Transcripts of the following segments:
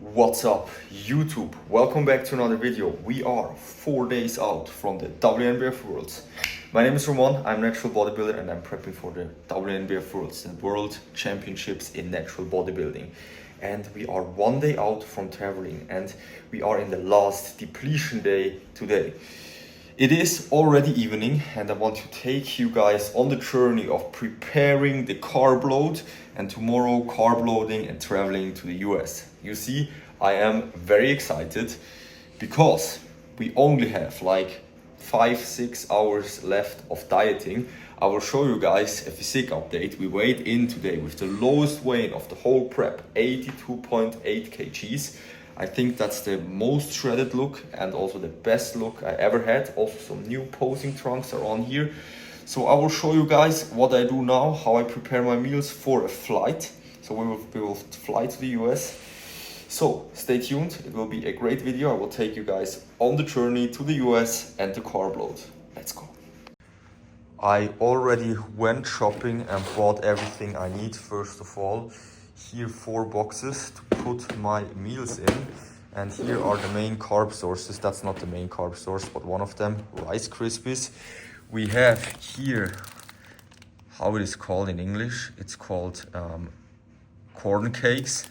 What's up YouTube? Welcome back to another video. We are 4 days out from the WNBF Worlds. My name is Ramon, I'm a natural bodybuilder and I'm prepping for the WNBF Worlds, the World Championships in Natural Bodybuilding. And we are 1 day out from traveling and we are in the last depletion day today. It is already evening and I want to take you guys on the journey of preparing the carb load and tomorrow carb loading and traveling to the US. You see, I am very excited because we only have like 5-6 hours left of dieting. I will show you guys a physique update. We weighed in today with the lowest weight of the whole prep, 82.8 kgs. I think that's the most shredded look and also the best look I ever had. Also some new posing trunks are on here. So I will show you guys what I do now, how I prepare my meals for a flight. So we will fly to the US. So stay tuned, it will be a great video. I will take you guys on the journey to the US and the carb load. Let's go. I already went shopping and bought everything I need. First of all, here 4 boxes to put my meals in, and here are the main carb sources. That's not the main carb source, but one of them, Rice Krispies. We have here, how it is called in English, it's called corn cakes.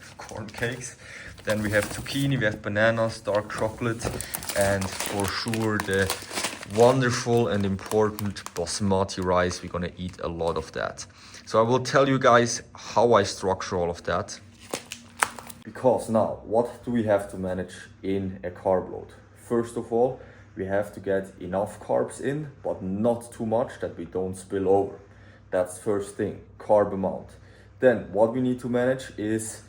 Then we have zucchini, we have bananas, dark chocolate, and for sure the wonderful and important basmati rice. We're gonna eat a lot of that. So I will tell you guys how I structure all of that. Because now, what do we have to manage in a carb load? First of all, we have to get enough carbs in, but not too much that we don't spill over. That's first thing, carb amount. Then what we need to manage is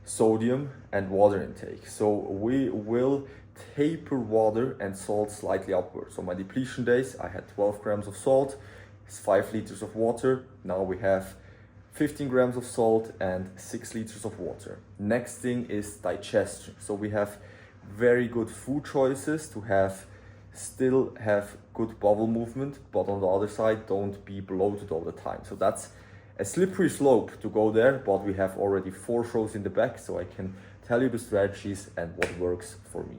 sodium and water intake. So we will taper water and salt slightly upwards. So my depletion days, I had 12 grams of salt, 5 liters of water. Now we have 15 grams of salt and 6 liters of water. Next thing is digestion. So we have very good food choices to still have good bowel movement, but on the other side, don't be bloated all the time. So that's a slippery slope to go there, but we have already 4 shows in the back, so I can tell you the strategies and what works for me.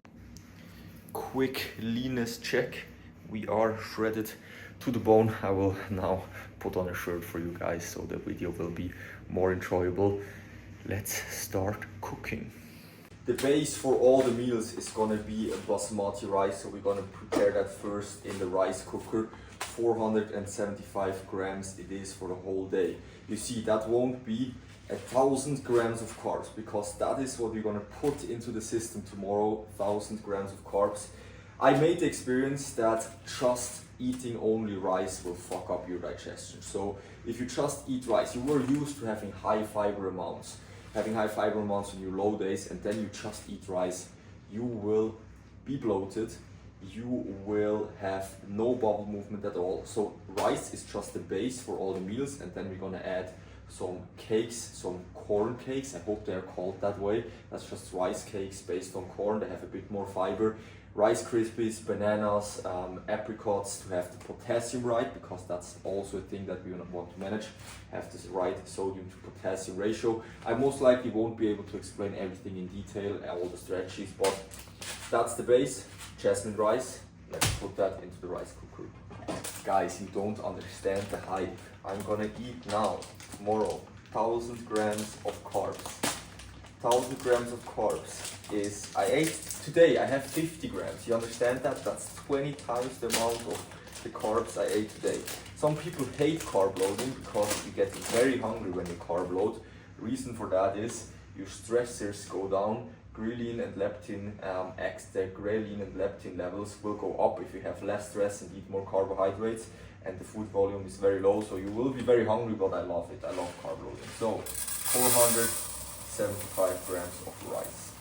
Quick leanness check. We are shredded to the bone. I will now put on a shirt for you guys so the video will be more enjoyable. Let's start cooking. The base for all the meals is gonna be a basmati rice, so we're gonna prepare that first in the rice cooker. 475 grams it is for the whole day. You see, that won't be 1,000 grams of carbs, because that is what we're gonna put into the system tomorrow, 1,000 grams of carbs. I made the experience that just eating only rice will fuck up your digestion. So if you just eat rice, you were used to having high fiber amounts on your low days, and then you just eat rice, you will be bloated, you will have no bowel movement at all. So rice is just the base for all the meals, and then we're gonna add some cakes, some corn cakes. I hope they're called that way. That's just rice cakes based on corn. They have a bit more fiber. Rice Krispies, bananas, apricots to have the potassium right, because that's also a thing that we want to manage. Have this right sodium to potassium ratio. I most likely won't be able to explain everything in detail, all the strategies, but that's the base. Jasmine rice. Let's put that into the rice cooker. Guys, you don't understand the hype. I'm gonna eat now, tomorrow, 1,000 grams of carbs. 1,000 grams of carbs is, I ate today, I have 50 grams. You understand that? That's 20 times the amount of the carbs I ate today. Some people hate carb loading because you get very hungry when you carb load. The reason for that is your stressors go down. Ghrelin and leptin the ghrelin and leptin levels will go up if you have less stress and eat more carbohydrates, and the food volume is very low, so you will be very hungry, but I love it. I love carb loading. So 475 grams of rice.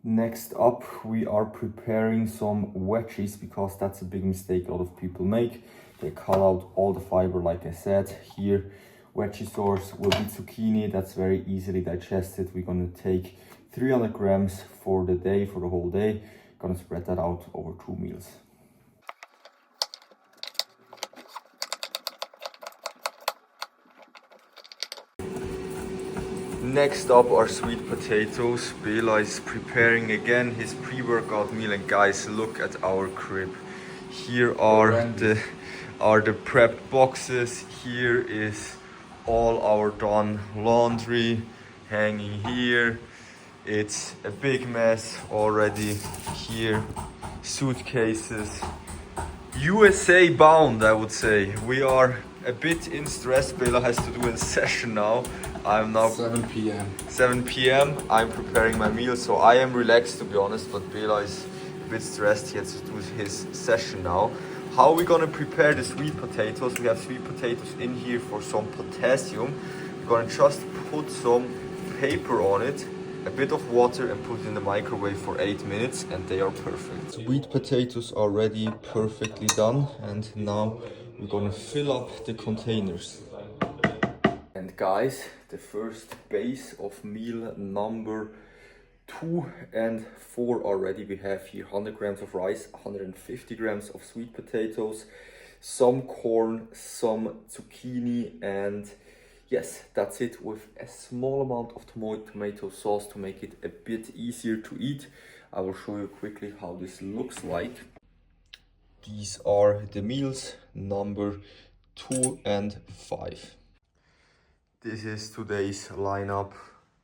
Next up, we are preparing some wedges, because that's a big mistake a lot of people make. They cut out all the fiber, like I said. Here, wedgie source will be zucchini. That's very easily digested. We're gonna take 300 grams for the day, for the whole day. Gonna spread that out over 2 meals. Next up are sweet potatoes. Bela is preparing again his pre-workout meal, and guys, look at our crib. Here are the prep boxes. Here is all our done laundry hanging here. It's a big mess already here. Suitcases. USA bound, I would say. We are a bit in stress. Bela has to do a session now. I'm now 7 p.m. 7 p.m. I'm preparing my meal, so I am relaxed to be honest, but Bela is a bit stressed. He has to do his session now. How are we gonna prepare the sweet potatoes? We have sweet potatoes in here for some potassium. We're gonna just put some paper on it, a bit of water, and put it in the microwave for 8 minutes, and they are perfect. Sweet potatoes are ready, perfectly done, and now we're gonna fill up the containers. And guys, the first base of meal number 2 and 4 are ready. We have here 100 grams of rice, 150 grams of sweet potatoes, some corn, some zucchini, and yes, that's it, with a small amount of tomato sauce to make it a bit easier to eat. I will show you quickly how this looks like. These are the meals number 2 and 5. This is today's lineup: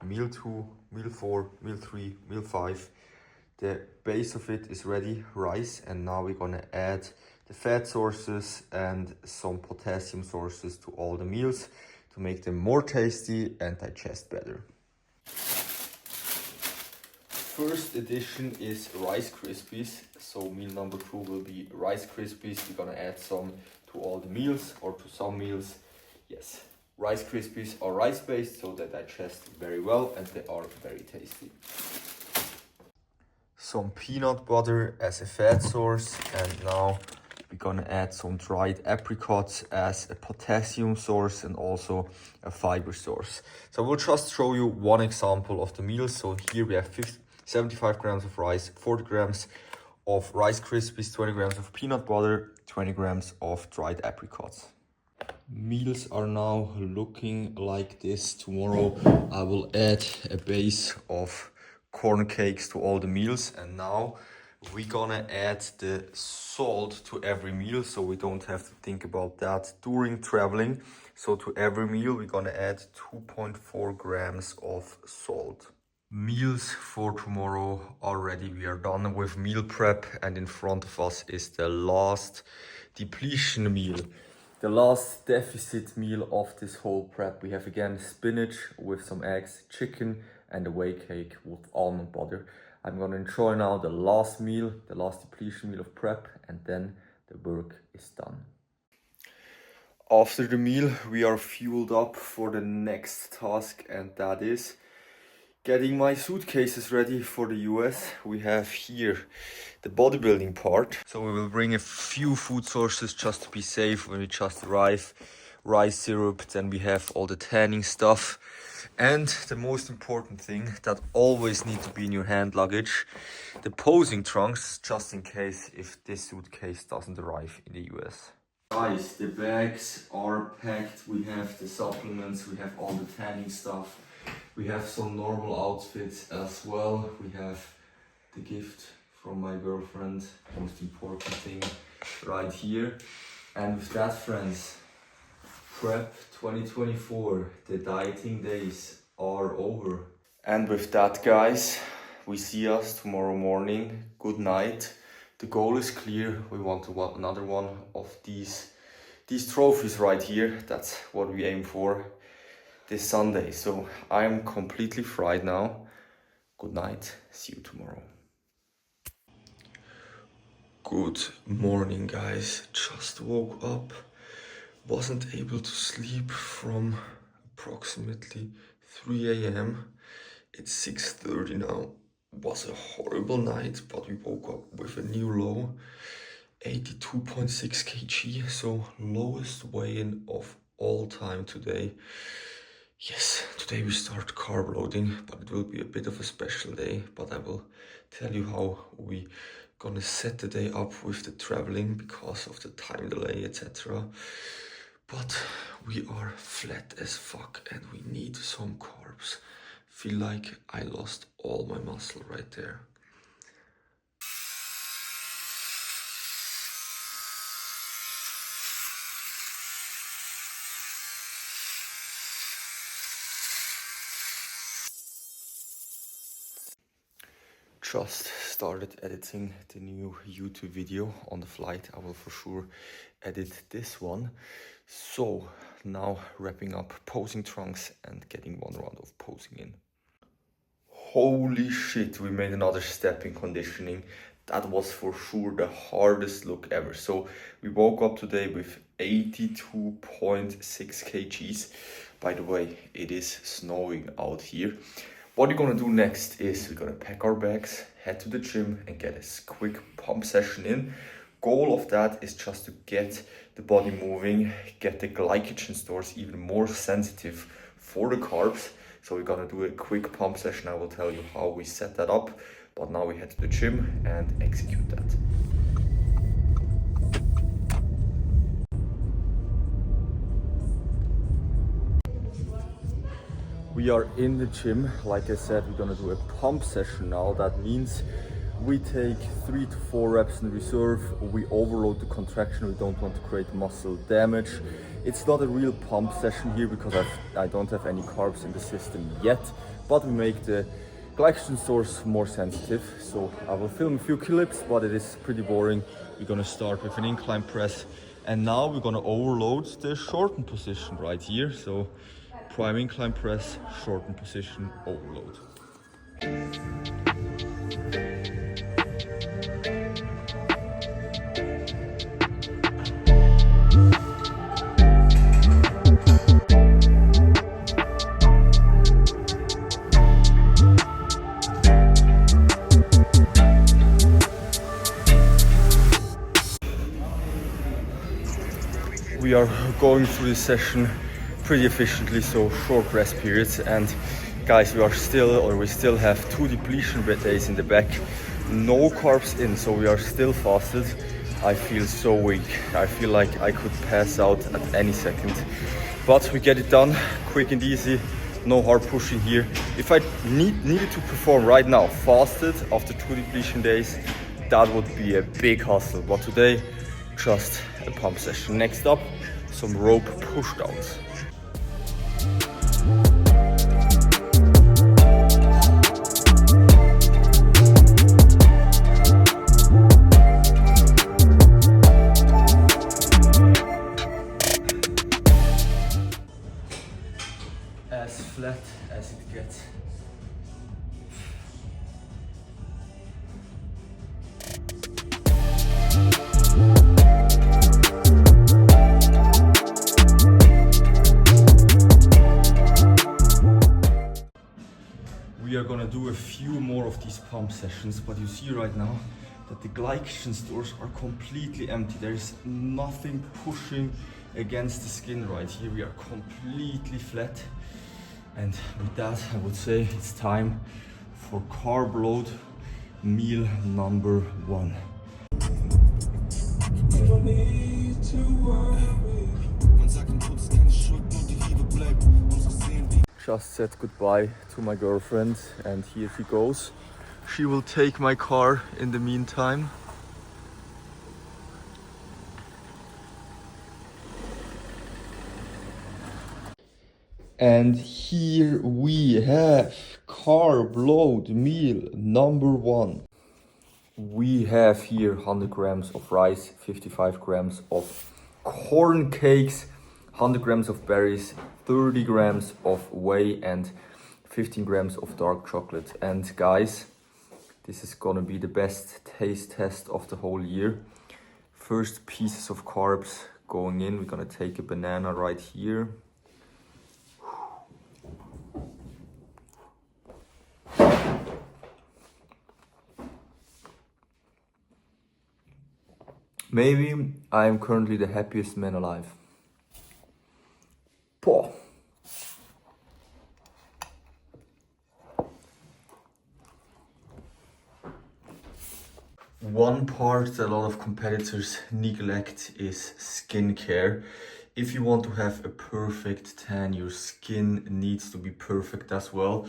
meal 2, meal 4, meal 3, meal 5. The base of it is ready, rice, and now we're gonna add the fat sources and some potassium sources to all the meals to make them more tasty and digest better. First addition is Rice Krispies. So meal number 2 will be Rice Krispies. We're gonna add some to all the meals, or to some meals. Yes, Rice Krispies are rice-based, so they digest very well and they are very tasty. Some peanut butter as a fat source, and now we're gonna add some dried apricots as a potassium source and also a fiber source. So we'll just show you one example of the meal. So here we have 75 grams of rice, 40 grams of Rice Krispies, 20 grams of peanut butter, 20 grams of dried apricots. Meals are now looking like this. Tomorrow I will add a base of corn cakes to all the meals, and now we're gonna add the salt to every meal, so we don't have to think about that during traveling. So to every meal we're gonna add 2.4 grams of salt. Meals for tomorrow are ready. We are done with meal prep, and in front of us is the last depletion meal. The last deficit meal of this whole prep. We have again spinach with some eggs, chicken, and a whey cake with almond butter. I'm gonna enjoy now the last meal, the last depletion meal of prep, and then the work is done. After the meal, we are fueled up for the next task, and that is getting my suitcases ready for the US. We have here the bodybuilding part. So we will bring a few food sources just to be safe when we just arrive. Rice syrup, then we have all the tanning stuff. And the most important thing that always need to be in your hand luggage, the posing trunks, just in case if this suitcase doesn't arrive in the US. Guys, the bags are packed. We have the supplements, we have all the tanning stuff. We have some normal outfits as well. We have the gift from my girlfriend, most important thing right here. And with that, friends, Prep 2024, the dieting days are over. And with that, guys, we see us tomorrow morning. Good night. The goal is clear. We want to want another one of these trophies right here. That's what we aim for this Sunday. So I'm completely fried now. Good night. See you tomorrow. Good morning, guys. Just woke up. Wasn't able to sleep from approximately 3 a.m. It's 6:30 now. Was a horrible night, but we woke up with a new low, 82.6 kg, so lowest weigh-in of all time today. Yes, today we start carb loading, but it will be a bit of a special day, but I will tell you how we gonna set the day up with the traveling because of the time delay, etc. But we are flat as fuck and we need some carbs. Feel like I lost all my muscle right there. Just started editing the new YouTube video on the flight. I will for sure edit this one. So now wrapping up posing trunks and getting one round of posing in. Holy shit, we made another step in conditioning. That was for sure the hardest look ever. So we woke up today with 82.6 kgs. By the way, it is snowing out here. What we're gonna do next is we're gonna pack our bags, head to the gym and get a quick pump session in. Goal of that is just to get the body moving, get the glycogen stores even more sensitive for the carbs. So we're gonna do a quick pump session. I will tell you how we set that up, but now we head to the gym and execute that. We are in the gym. Like I said, we're gonna do a pump session now. That means we take 3 to 4 reps in reserve. We overload the contraction. We don't want to create muscle damage. It's not a real pump session here because I don't have any carbs in the system yet, but we make the glycogen stores more sensitive. So I will film a few clips, but it is pretty boring. We're gonna start with an incline press, and now we're gonna overload the shorten position right here. So prime incline press, shorten position, overload. We are going through this session pretty efficiently, so short rest periods. And guys, we still have 2 depletion days in the back, no carbs in, so we are still fasted. I feel so weak. I feel like I could pass out at any second, but we get it done quick and easy. No hard pushing here. If I needed to perform right now fasted after 2 depletion days, that would be a big hustle, but today just a pump session. Next up, some rope push downs. As flat as it gets. We are gonna do a few more of these pump sessions, but you see right now that the glycogen stores are completely empty. There is nothing pushing against the skin right here. We are completely flat. And with that, I would say it's time for carb load meal number 1. Just said goodbye to my girlfriend and here she goes. She will take my car in the meantime. And here we have carb load meal number 1. We have here 100 grams of rice, 55 grams of corn cakes, 100 grams of berries, 30 grams of whey and 15 grams of dark chocolate. And guys, this is gonna be the best taste test of the whole year. First pieces of carbs going in. We're gonna take a banana right here. Maybe I am currently the happiest man alive. Poh. One part that a lot of competitors neglect is skincare. If you want to have a perfect tan, your skin needs to be perfect as well.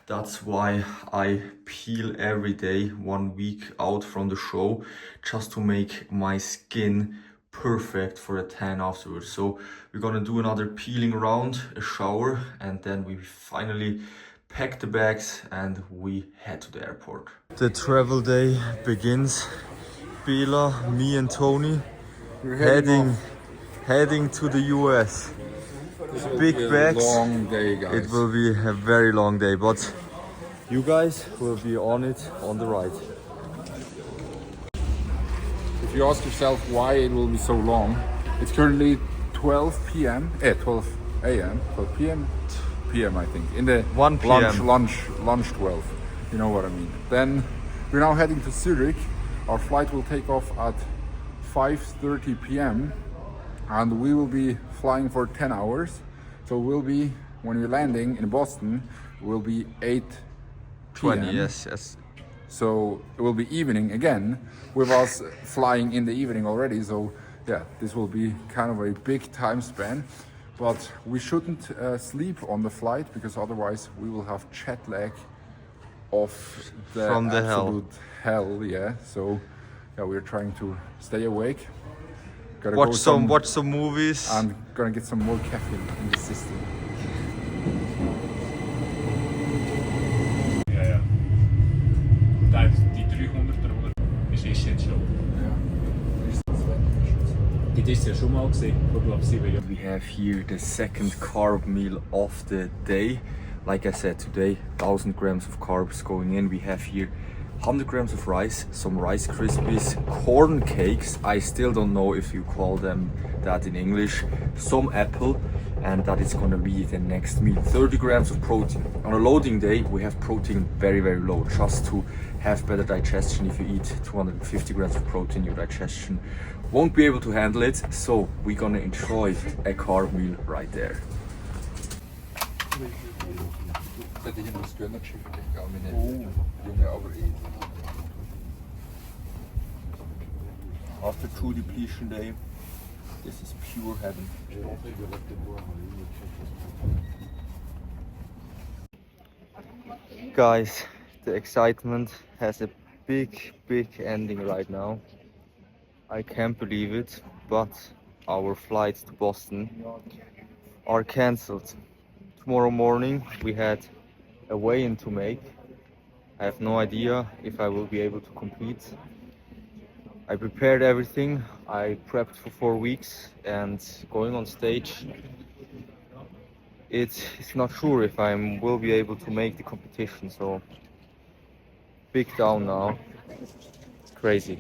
That's why I peel every day 1 week out from the show, just to make my skin perfect for a tan afterwards. So we're gonna do another peeling round, a shower, and then we finally pack the bags and we head to the airport. The travel day begins. Bela, me and Tony heading to the US. Big bags. Long day, guys. It will be a very long day, but you guys will be on it on the ride. If you ask yourself why it will be so long, it's currently 12 p.m. 12 a.m. 12 p.m. p.m. I think. In the 1 p.m. lunch 12. You know what I mean. Then we're now heading to Zurich. Our flight will take off at 5:30 p.m. and we will be flying for 10 hours. So we'll be, when we're landing in Boston, will be 8 p.m. Yes. So it will be evening again, with us flying in the evening already. So yeah, this will be kind of a big time span. But we shouldn't sleep on the flight, because otherwise we will have jet lag of the From the absolute hell. Yeah. So yeah, we're trying to stay awake. Gotta Watch some movies. And gonna get some more caffeine in the system. Ja. Die 300er, oder? Das ist jetzt schon. Die ist ja schon mal gesehen. We have here the second carb meal of the day. Like I said, today 1000 grams of carbs going in. We have here 100 grams of rice, some Rice Krispies, corn cakes, I still don't know if you call them that in English, some apple, and that is gonna be the next meal. 30 grams of protein. On a loading day, we have protein very low, just to have better digestion. If you eat 250 grams of protein, your digestion won't be able to handle it, so we're gonna enjoy a carb meal right there. After true depletion day, this is pure heaven. Guys, the excitement has a big ending right now. I can't believe it, but our flights to Boston are cancelled. Tomorrow morning we had a weigh-in to make. I have no idea if I will be able to compete. I prepared everything. I prepped for 4 weeks, and going on stage, it's not sure if I will be able to make the competition. So big down now. Crazy.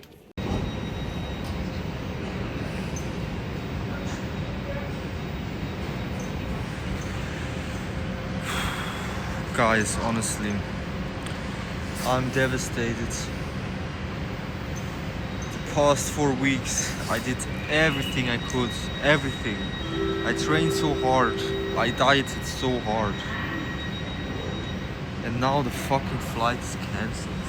Guys, honestly, I'm devastated. The past 4 weeks, I did everything I could, everything. I trained so hard, I dieted so hard. And now the fucking flight is cancelled.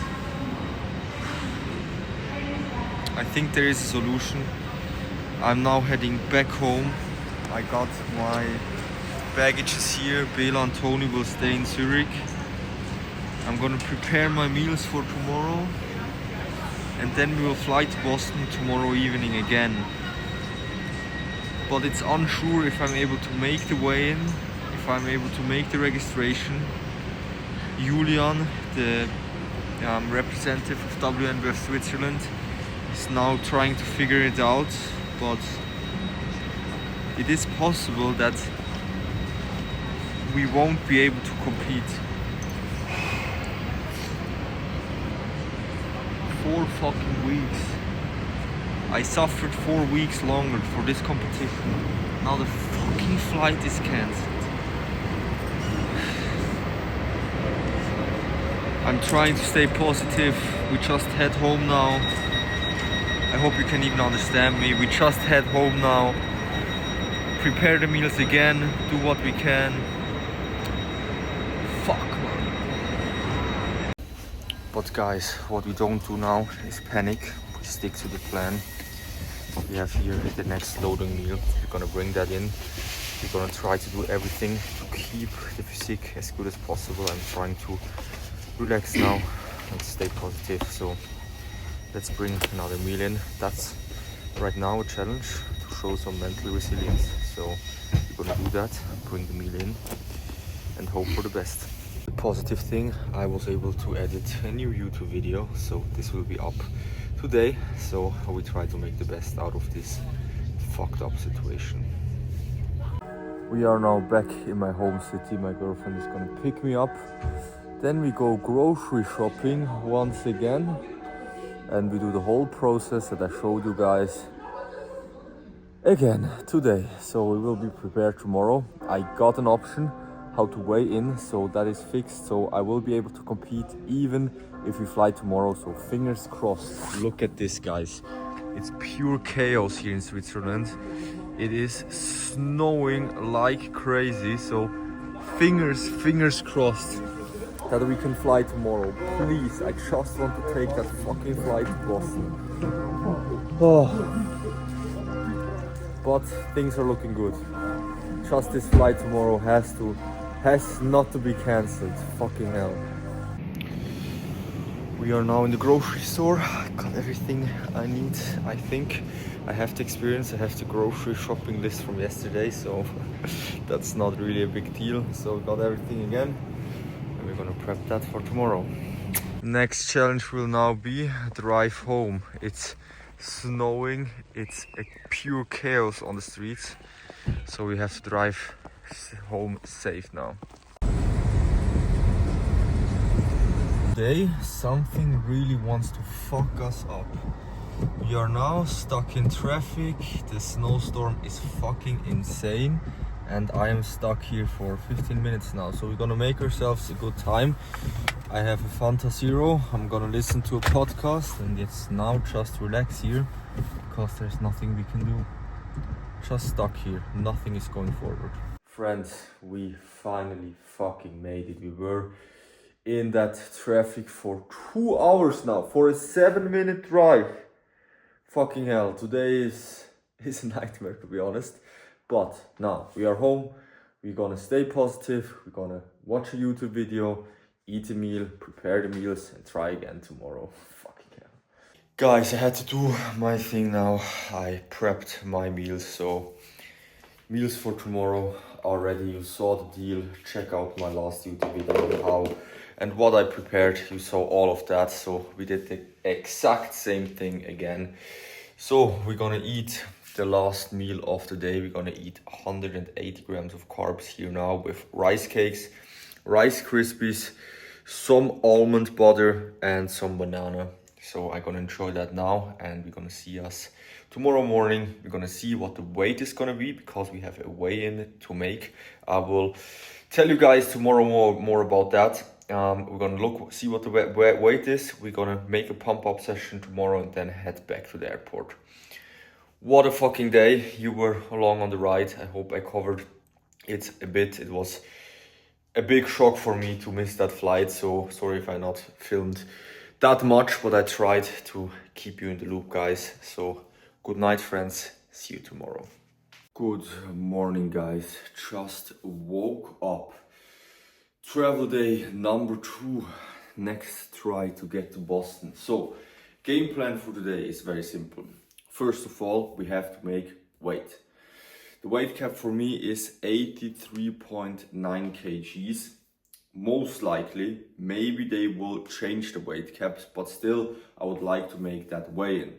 I think there is a solution. I'm now heading back home. I got my baggage is here. Bela and Tony will stay in Zurich. I'm gonna prepare my meals for tomorrow, and then we will fly to Boston tomorrow evening again. But it's unsure if I'm able to make the weigh-in, if I'm able to make the registration. Julian, the representative of WNBF Switzerland, is now trying to figure it out, but it is possible that we won't be able to compete. 4 fucking weeks. I suffered 4 weeks longer for this competition. Now the fucking flight is cancelled. I'm trying to stay positive. We just head home now. I hope you can even understand me. We just head home now. Prepare the meals again, do what we can. Fuck, man. But guys, what we don't do now is panic. We stick to the plan. We have here the next loading meal. We're gonna bring that in. We're gonna try to do everything to keep the physique as good as possible. I'm trying to relax now and stay positive. So let's bring another meal in. That's right now a challenge to show some mental resilience. So we're gonna do that, bring the meal in and hope for the best. The positive thing, I was able to edit a new YouTube video, so this will be up today. So we try to make the best out of this fucked up situation. We are now back in my home city. My girlfriend is gonna pick me up. Then we go grocery shopping once again. And we do the whole process that I showed you guys again today. So we will be prepared tomorrow. I got an option how to weigh in, so that is fixed. So I will be able to compete even if we fly tomorrow. So fingers crossed. Look at this, guys. It's pure chaos here in Switzerland. It is snowing like crazy. So fingers crossed that we can fly tomorrow. Please, I just want to take that fucking flight to Boston. Oh. But things are looking good. Just this flight tomorrow has not to be cancelled. Fucking hell. We are now in the grocery store. I got everything I need. I think I have the experience. I have the grocery shopping list from yesterday, so that's not really a big deal. So got everything again. We're gonna prep that for tomorrow. Next challenge will now be drive home. It's snowing, it's a pure chaos on the streets, so we have to drive home safe now. Today something really wants to fuck us up. We are now stuck in traffic. The snowstorm is fucking insane. And I am stuck here for 15 minutes now. So we're gonna make ourselves a good time. I have a Fanta Zero. I'm gonna listen to a podcast and it's now just relax here because there's nothing we can do. Just stuck here. Nothing is going forward. Friends, we finally fucking made it. We were in that traffic for 2 hours now for a 7-minute drive. Fucking hell, today is a nightmare, to be honest. But now we are home, we're gonna stay positive, we're gonna watch a YouTube video, eat a meal, prepare the meals and try again tomorrow. Fucking hell. Guys, I had to do my thing now. I prepped my meals, so meals for tomorrow are ready. You saw the deal. Check out my last YouTube video on how and what I prepared. You saw all of that, so we did the exact same thing again. So we're gonna eat the last meal of the day. We're gonna eat 180 grams of carbs here now with rice cakes, Rice Krispies, some almond butter and some banana. So I'm gonna enjoy that now and we're gonna see us tomorrow morning. We're gonna see what the weight is gonna be because we have a weigh-in to make. I will tell you guys tomorrow more about that. We're gonna see what the weight is. We're gonna make a pump-up session tomorrow and then head back to the airport. What a fucking day. You were along on the ride. I hope I covered it a bit. It was a big shock for me to miss that flight. So sorry if I not filmed that much, but I tried to keep you in the loop, guys. So good night, friends. See you tomorrow. Good morning, guys. Just woke up. Travel day number 2. Next try to get to Boston. So game plan for today is very simple. First of all, we have to make weight. The weight cap for me is 83.9 kgs. Most likely, maybe they will change the weight caps, but still, I would like to make that weigh-in.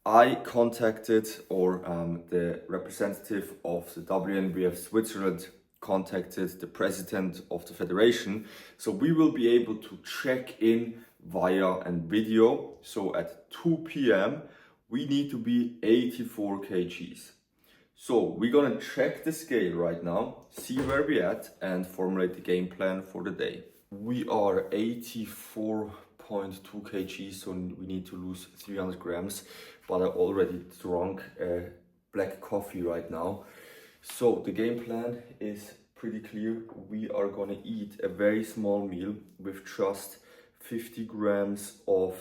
I contacted, or the representative of the WNBF Switzerland contacted the president of the federation. So we will be able to check in via a video. So at 2 p.m. we need to be 84 kgs. So we're gonna check the scale right now, see where we're at and formulate the game plan for the day. We are 84.2 kgs, so we need to lose 300 grams, but I already drunk black coffee right now. So the game plan is pretty clear. We are gonna eat a very small meal with just 50 grams of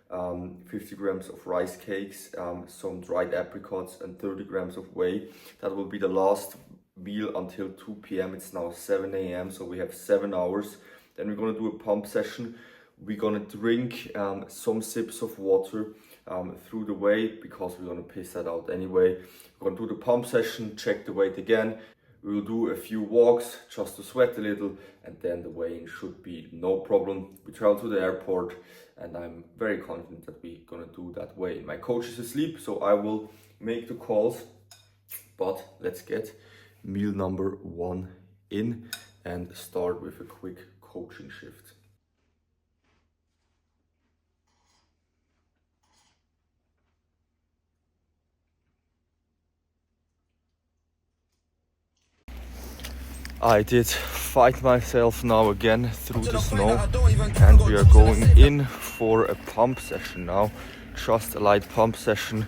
50 grams of rice cakes, some dried apricots, and 30 grams of whey. That will be the last meal until 2 p.m. It's now 7 a.m. so we have 7 hours. Then we're gonna do a pump session. We're gonna drink some sips of water through the whey because we're gonna piss that out anyway. We're gonna do the pump session, check the weight again. We will do a few walks just to sweat a little, and then the weigh-in should be no problem. We travel to the airport and I'm very confident that we're gonna do that weigh-in. My coach is asleep, so I will make the calls, but let's get meal number 1 in and start with a quick coaching shift. I did fight myself now again through the snow, and we are going in for a pump session now. Just a light pump session,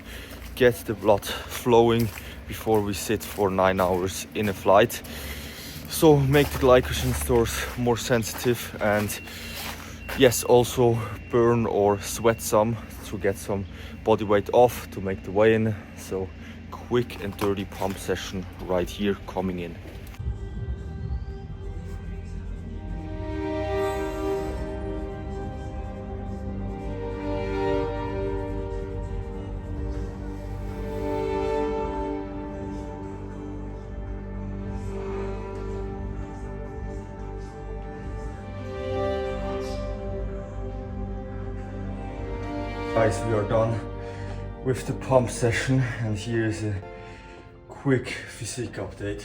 get the blood flowing before we sit for 9 hours in a flight. So make the glycogen stores more sensitive, and yes, also burn or sweat some to get some body weight off to make the weigh-in. So quick and dirty pump session right here coming in. Guys, we are done with the pump session, and here is a quick physique update.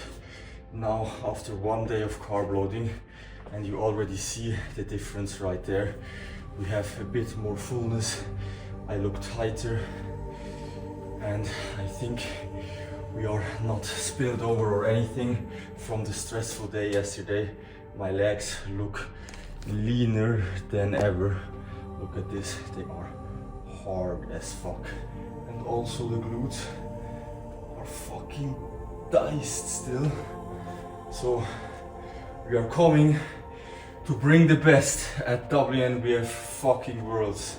Now after 1 day of carb loading, and you already see the difference right there. We have a bit more fullness, I look tighter, and I think we are not spilled over or anything from the stressful day yesterday. My legs look leaner than ever. Look at this, they are hard as fuck, and also the glutes are fucking diced still. So we are coming to bring the best at WNBF fucking Worlds.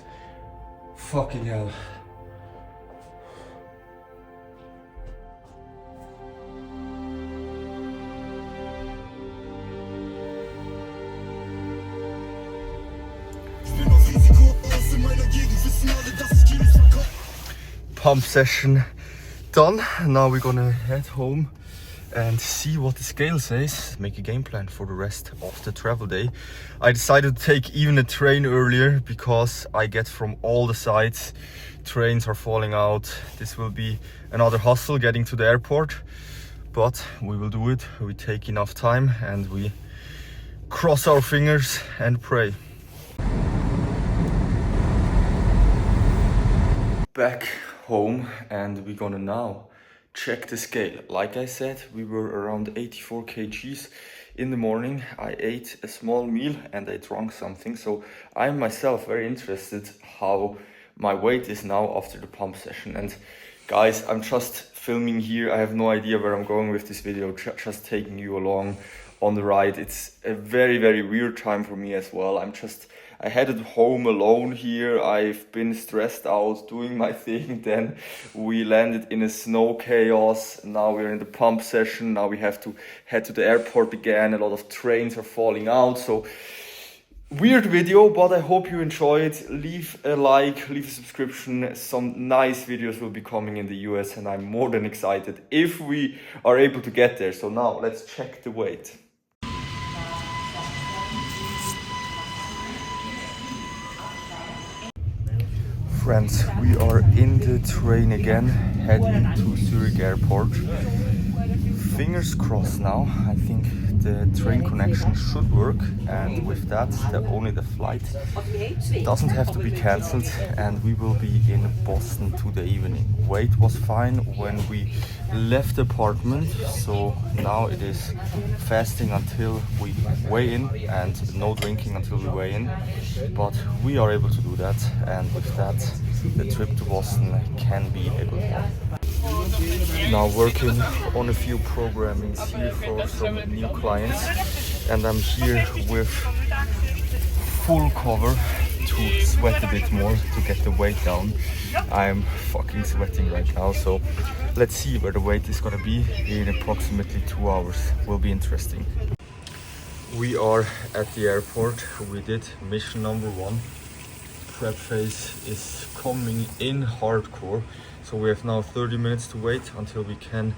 Fucking hell. Pump session done. Now we're gonna head home and see what the scale says, make a game plan for the rest of the travel day. I decided to take even a train earlier because I get from all the sides, trains are falling out. This will be another hustle getting to the airport, but we will do it. We take enough time and we cross our fingers and pray. Back home, and we're gonna now check the scale. Like I said, we were around 84 kgs in the morning. I ate a small meal and I drank something, so I'm myself very interested how my weight is now after the pump session. And guys, I'm just filming here. I have no idea where I'm going with this video, just taking you along on the ride. It's a very, very weird time for me as well. I headed home alone here. I've been stressed out doing my thing. Then we landed in a snow chaos. Now we're in the pump session. Now we have to head to the airport again. A lot of trains are falling out. So weird video, but I hope you enjoy it. Leave a like, leave a subscription. Some nice videos will be coming in the US, and I'm more than excited if we are able to get there. So now let's check the weight. Friends, we are in the train again, heading to Zurich Airport. Fingers crossed now. I think the train connection should work, and with that, only the flight doesn't have to be cancelled, and we will be in Boston today evening. Weight was fine when we left the apartment, so now it is fasting until we weigh in and no drinking until we weigh in, but we are able to do that, and with that the trip to Boston can be a good one. Now working on a few programmings here for some new clients, and I'm here with full cover to sweat a bit more to get the weight down. I'm fucking sweating right now, so let's see where the weight is gonna be in approximately 2 hours. Will be interesting. We are at the airport. We did mission number 1. Prep phase is coming in hardcore, so we have now 30 minutes to wait until we can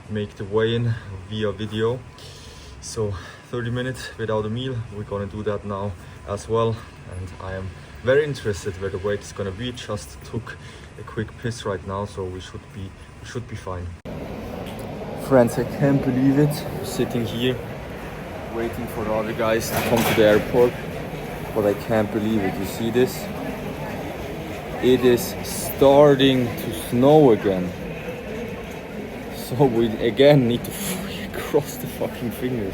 make the weigh-in via video. So 30 minutes without a meal, we're gonna do that now as well, and I am very interested where the weight is gonna be. Just took a quick piss right now, so we should be fine. Friends, I can't believe it. I'm sitting here waiting for the other guys to come to the airport, but I can't believe it. You see this? It is starting to snow again. So we again need to cross the fucking fingers.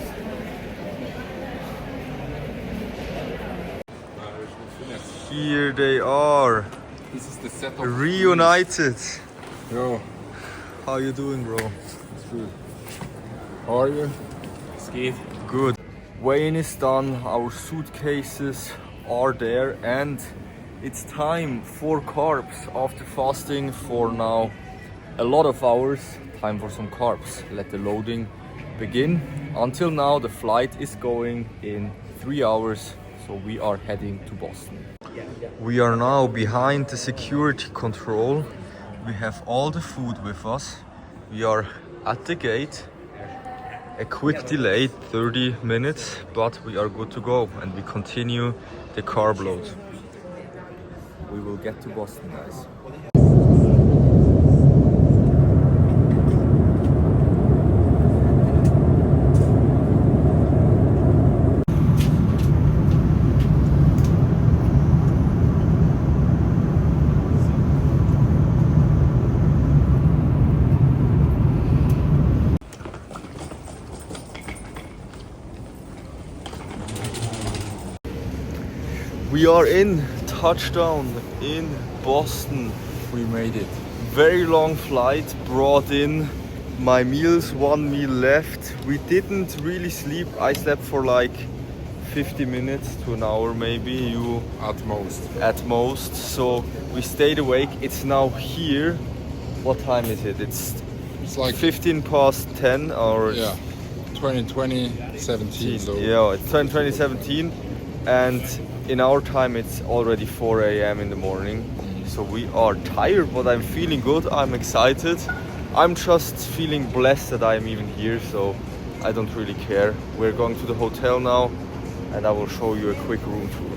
Here they are, This is the setup. reunited. Yo, How you doing, bro? it's good. How are you? Skid. Good. Weigh-in is done, our suitcases are there, and it's time for carbs. After fasting for now a lot of hours, time for some carbs. Let the loading begin. Until now, the flight is going in 3 hours, so we are heading to Boston. We are now behind the security control. We have all the food with us. We are at the gate. A quick delay, 30 minutes, but we are good to go, and we continue the carb load. We will get to Boston, guys. We are in touchdown in Boston. We made it. Very long flight, brought in my meals, 1 meal left. We didn't really sleep. I slept for like 50 minutes to an hour maybe, you At most. So we stayed awake. It's now here. What time is it? It's like 15 past 10 or yeah, 2017. So yeah, it's 2017, and in our time it's already 4 a.m. in the morning. So we are tired, but I'm feeling good. I'm excited. I'm just feeling blessed that I'm even here, so I don't really care. We're going to the hotel now, and I will show you a quick room tour.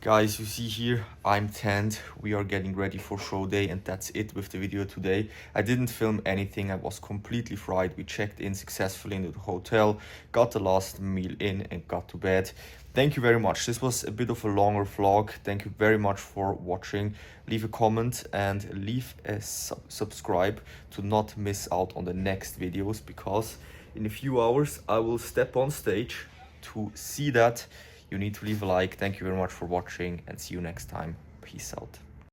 Guys, you see here, I'm tanned. We are getting ready for show day, and that's it with the video today. I didn't film anything. I was completely fried. We checked in successfully into the hotel, got the last meal in, and got to bed. Thank you very much. This was a bit of a longer vlog. Thank you very much for watching. Leave a comment and leave a subscribe to not miss out on the next videos, because in a few hours I will step on stage. To see that, you need to leave a like. Thank you very much for watching, and see you next time. Peace out.